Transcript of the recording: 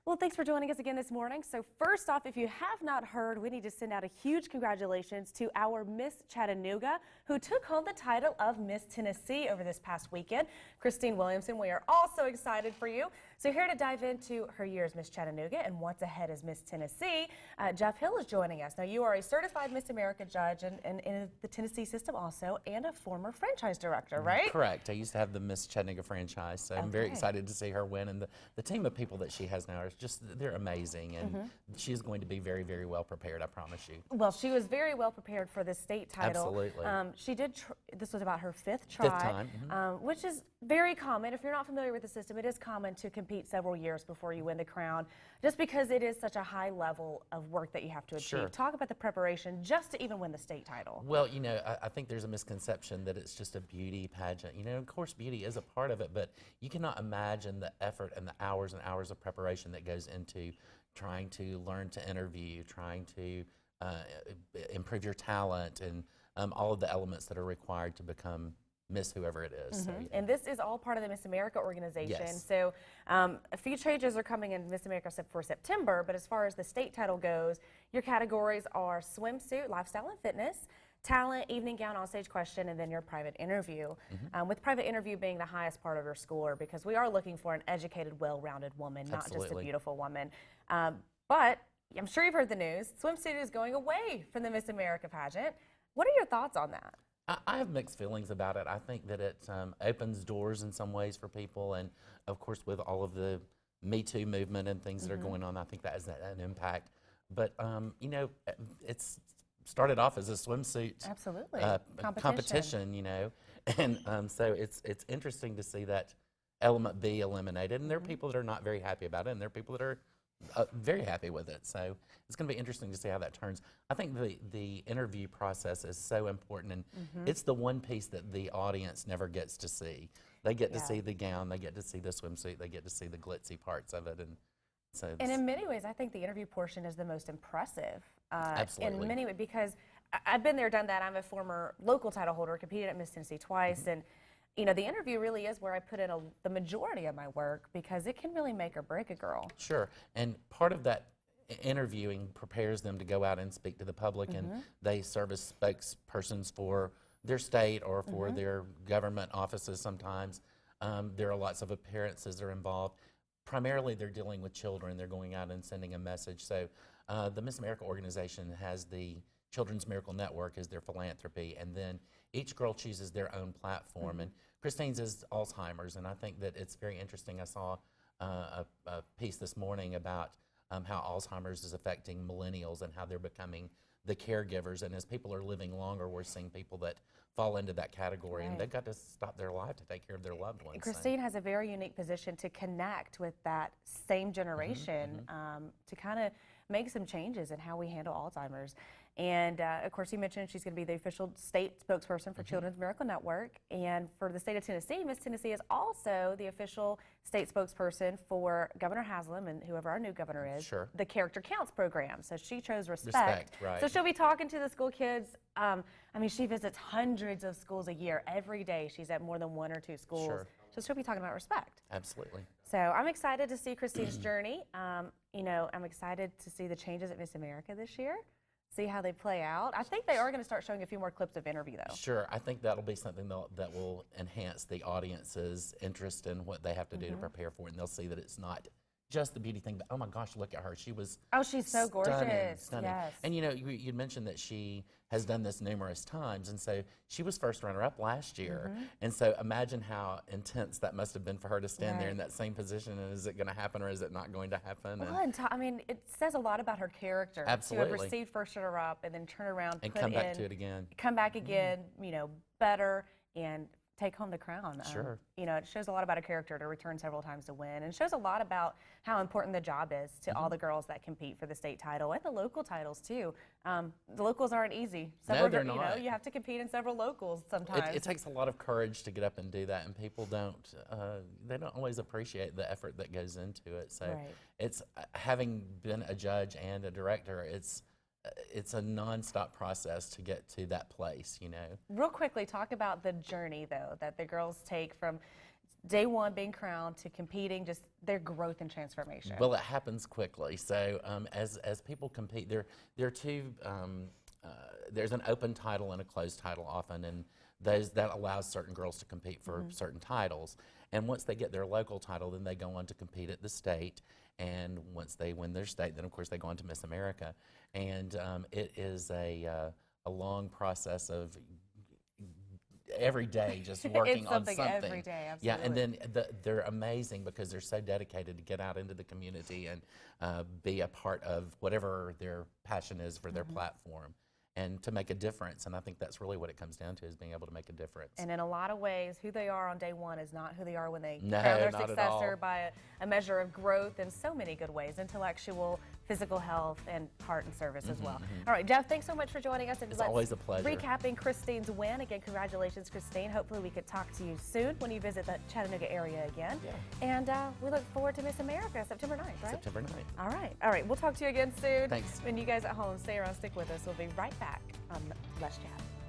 Well, thanks for joining us again this morning. So first off, if you have not heard, we need to send out a huge congratulations to our Miss Chattanooga, who took home the title of Miss Tennessee over this past weekend. Christine Williamson, we are all so excited for you. So here to dive into her year as Miss Chattanooga and what's ahead as Miss Tennessee, Jeff Hill is joining us. Now, you are a certified Miss America judge and in the Tennessee system also, and a former franchise director, right? Correct. I used to have the Miss Chattanooga franchise, so I'm very excited to see her win. And the team of people that she has now is just, they're amazing. And she's going to be very, very well prepared, I promise you. Well, she was very well prepared for the state title. Absolutely. She did, this was about her fifth try. Fifth time. Which is very common. If you're not familiar with the system, it is common to compete several years before you win the crown, just because it is such a high level of work that you have to achieve. Sure. Talk about the preparation just to even win the state title. Well, you know, I think there's a misconception that it's just a beauty pageant. You know, of course, beauty is a part of it, but you cannot imagine the effort and the hours and hours of preparation that goes into trying to learn to interview, trying to improve your talent, and all of the elements that are required to become Miss whoever it is. So, yeah. And this is all part of the Miss America organization. Yes. So a few changes are coming in Miss America for September, but as far as the state title goes, your categories are swimsuit, lifestyle and fitness, talent, evening gown, onstage question, and then your private interview. With private interview being the highest part of your score, because we are looking for an educated, well-rounded woman, not just a Absolutely. beautiful woman. But I'm sure you've heard the news. Swimsuit is going away from the Miss America pageant. What are your thoughts on that? I have mixed feelings about it. I think that it opens doors in some ways for people, and of course with all of the Me Too movement and things that are going on, I think that has an impact. But you know, it's started off as a swimsuit Absolutely. competition, you know, and so it's interesting to see that element be eliminated, and there are people that are not very happy about it, and there are people that are very happy with it. So it's going to be interesting to see how that turns. I think the interview process is so important, and it's the one piece that the audience never gets to see. They get to see the gown, they get to see the swimsuit, they get to see the glitzy parts of it, and so. And in many ways, I think the interview portion is the most impressive. Absolutely. In many ways, because I've been there, done that. I'm a former local title holder, competed at Miss Tennessee twice, and you know, the interview really is where I put in the majority of my work, because it can really make or break a girl. Sure, and part of that interviewing prepares them to go out and speak to the public, and they serve as spokespersons for their state or for their government offices sometimes. There are lots of appearances that are involved. Primarily, they're dealing with children. They're going out and sending a message. So the Miss America organization has the Children's Miracle Network as their philanthropy, and then each girl chooses their own platform. And Christine's is Alzheimer's, and I think that it's very interesting. I saw a piece this morning about how Alzheimer's is affecting millennials and how they're becoming the caregivers. And as people are living longer, we're seeing people that fall into that category, and they've got to stop their life to take care of their loved ones. Christine has a very unique position to connect with that same generation, to kind of make some changes in how we handle Alzheimer's. And of course, you mentioned she's going to be the official state spokesperson for Children's Miracle Network. And for the state of Tennessee, Miss Tennessee is also the official state spokesperson for Governor Haslam and whoever our new governor is, the Character Counts program. So she chose respect. Right. So she'll be talking to the school kids. I mean, she visits hundreds of schools a year. Every day she's at more than one or two schools. So she'll be talking about respect. Absolutely. So I'm excited to see Christine's journey. You know, I'm excited to see the changes at Miss America this year, see how they play out. I think they are going to start showing a few more clips of interview, though. Sure. I think that'll be something that will enhance the audience's interest in what they have to do to prepare for it, and they'll see that it's not just the beauty thing, but oh my gosh, look at her. She was she's so gorgeous. Stunning. Yes. And you know, you mentioned that she has done this numerous times, and so she was first runner-up last year. And so imagine how intense that must have been for her to stand there in that same position, and is it going to happen or is it not going to happen? Well, I mean, it says a lot about her character. Absolutely. To have received first runner-up and then turn around, and come back to it again. Come back again, you know, better, and take home the crown. Sure. You know, it shows a lot about a character to return several times to win, and shows a lot about how important the job is to all the girls that compete for the state title and the local titles too. The locals aren't easy. No, they're not. You know, you have to compete in several locals sometimes. It takes a lot of courage to get up and do that, and people they don't always appreciate the effort that goes into it. So it's having been a judge and a director, it's a nonstop process to get to that place, you know. Real quickly, talk about the journey, though, that the girls take from day one being crowned to competing, just their growth and transformation? Well, it happens quickly. So as people compete, there are two. There's an open title and a closed title often, and that allows certain girls to compete for certain titles. And once they get their local title, then they go on to compete at the state. And once they win their state, then of course they go on to Miss America. And it is a long process of every day just working on something. Every day, absolutely. Yeah, and then they're amazing because they're so dedicated to get out into the community and be a part of whatever their passion is for their platform, and to make a difference. And I think that's really what it comes down to, is being able to make a difference. And in a lot of ways, who they are on day one is not who they are when they No, crown their not at successor, all. by a measure of growth in so many good ways, intellectual, physical health, and heart and service as well. All right, Jeff, thanks so much for joining us. And It's always a pleasure. Recapping Christine's win. Again, congratulations, Christine. Hopefully we could talk to you soon when you visit the Chattanooga area again. Yeah. And we look forward to Miss America, September 9th, right? September 9th. All right. We'll talk to you again soon. Thanks. And you guys at home, stay around, stick with us. We'll be right back on Let's Chat.